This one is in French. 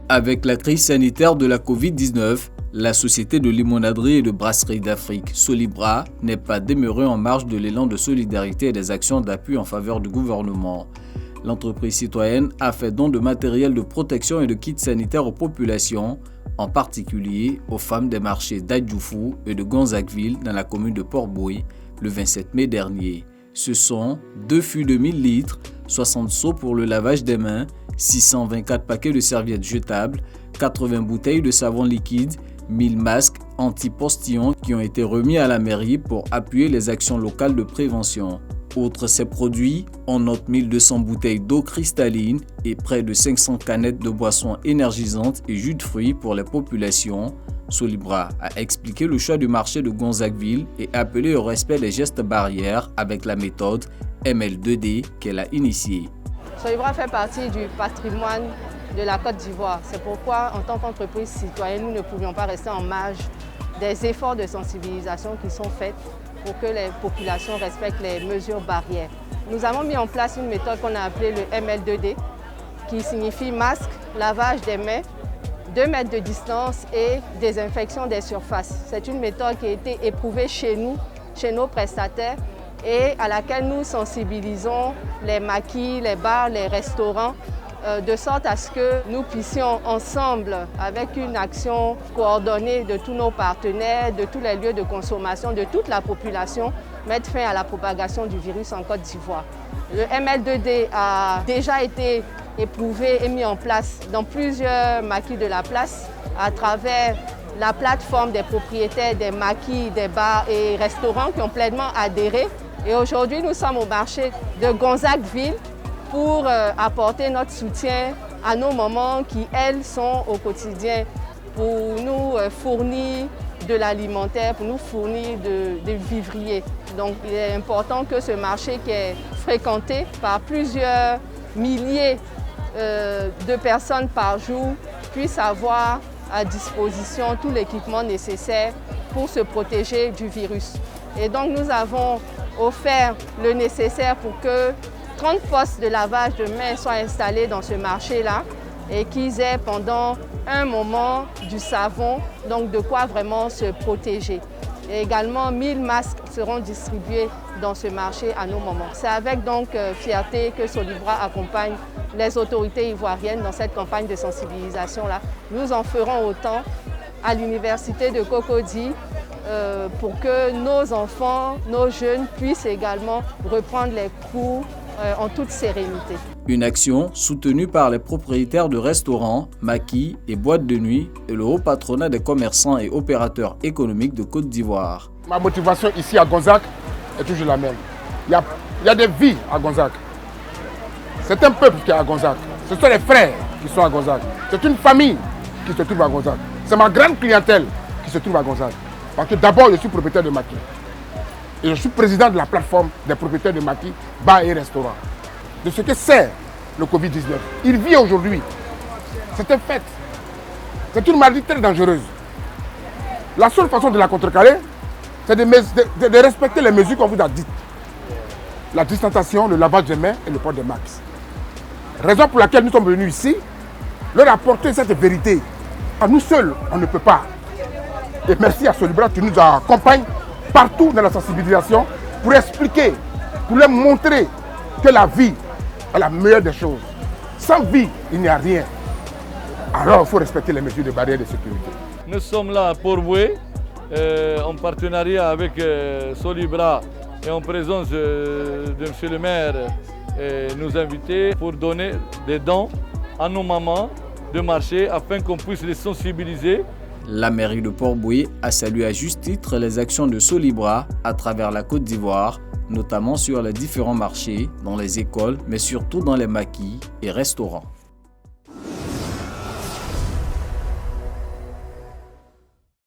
Avec la crise sanitaire de la Covid-19, la Société de limonaderie et de brasserie d'Afrique, Solibra, n'est pas demeurée en marge de l'élan de solidarité et des actions d'appui en faveur du gouvernement. L'entreprise citoyenne a fait don de matériel de protection et de kits sanitaires aux populations, en particulier aux femmes des marchés d'Adjoufou et de Gonzagueville dans la commune de Port-Boué le 27 mai dernier. Ce sont 2 fûts de 1000 litres, 60 seaux pour le lavage des mains, 624 paquets de serviettes jetables, 80 bouteilles de savon liquide, 1000 masques anti-postillons qui ont été remis à la mairie pour appuyer les actions locales de prévention. Outre ces produits, on note 1200 bouteilles d'eau cristalline et près de 500 canettes de boissons énergisantes et jus de fruits pour les populations. Solibra a expliqué le choix du marché de Gonzagueville et appelé au respect des gestes barrières avec la méthode ML2D qu'elle a initiée. Solibra fait partie du patrimoine de la Côte d'Ivoire. C'est pourquoi, en tant qu'entreprise citoyenne, nous ne pouvions pas rester en marge des efforts de sensibilisation qui sont faits pour que les populations respectent les mesures barrières. Nous avons mis en place une méthode qu'on a appelée le ML2D, qui signifie masque, lavage des mains, 2 mètres de distance et désinfection des surfaces. C'est une méthode qui a été éprouvée chez nous, chez nos prestataires, et à laquelle nous sensibilisons les maquis, les bars, les restaurants, de sorte à ce que nous puissions ensemble, avec une action coordonnée de tous nos partenaires, de tous les lieux de consommation, de toute la population, mettre fin à la propagation du virus en Côte d'Ivoire. Le ML2D a déjà été éprouvé et mis en place dans plusieurs maquis de la place à travers la plateforme des propriétaires des maquis, des bars et restaurants qui ont pleinement adhéré. Et aujourd'hui, nous sommes au marché de Gonzagueville pour apporter notre soutien à nos mamans qui, elles, sont au quotidien pour nous fournir de l'alimentaire, pour nous fournir des vivriers. Donc il est important que ce marché qui est fréquenté par plusieurs milliers de personnes par jour puisse avoir à disposition tout l'équipement nécessaire pour se protéger du virus. Et donc nous avons offert le nécessaire pour que 30 postes de lavage de mains soient installés dans ce marché-là et qu'ils aient pendant un moment du savon, donc de quoi vraiment se protéger. Et également 1000 masques seront distribués dans ce marché à nos moments. C'est avec donc fierté que Solibra accompagne les autorités ivoiriennes dans cette campagne de sensibilisation-là. Nous en ferons autant à l'université de Cocody pour que nos enfants, nos jeunes puissent également reprendre les cours en toute sérénité. Une action soutenue par les propriétaires de restaurants, maquis et boîtes de nuit et le haut patronat des commerçants et opérateurs économiques de Côte d'Ivoire. Ma motivation ici à Gonzague est toujours la même. Il y a des vies à Gonzague. C'est un peuple qui est à Gonzague. Ce sont les frères qui sont à Gonzague. C'est une famille qui se trouve à Gonzague. C'est ma grande clientèle qui se trouve à Gonzague. Parce que d'abord, je suis propriétaire de maquis. Et je suis président de la plateforme des propriétaires de maquis, bars et restaurants. De ce que c'est le Covid-19. Il vit aujourd'hui. C'est un fait. C'est une maladie très dangereuse. La seule façon de la contrecarrer, c'est de respecter les mesures qu'on vous a dites. La distanciation, le lavage des mains et le port des masques. Raison pour laquelle nous sommes venus ici, leur apporter cette vérité. À nous seuls, on ne peut pas. Et merci à Solibra qui nous accompagne partout dans la sensibilisation pour expliquer, pour leur montrer que la vie est la meilleure des choses. Sans vie, il n'y a rien. Alors il faut respecter les mesures de barrière de sécurité. Nous sommes là à Port-Boué, en partenariat avec Solibra et en présence de M. le maire, nous inviter pour donner des dons à nos mamans de marché afin qu'on puisse les sensibiliser. La mairie de Port-Boué a salué à juste titre les actions de Solibra à travers la Côte d'Ivoire, notamment sur les différents marchés, dans les écoles, mais surtout dans les maquis et restaurants.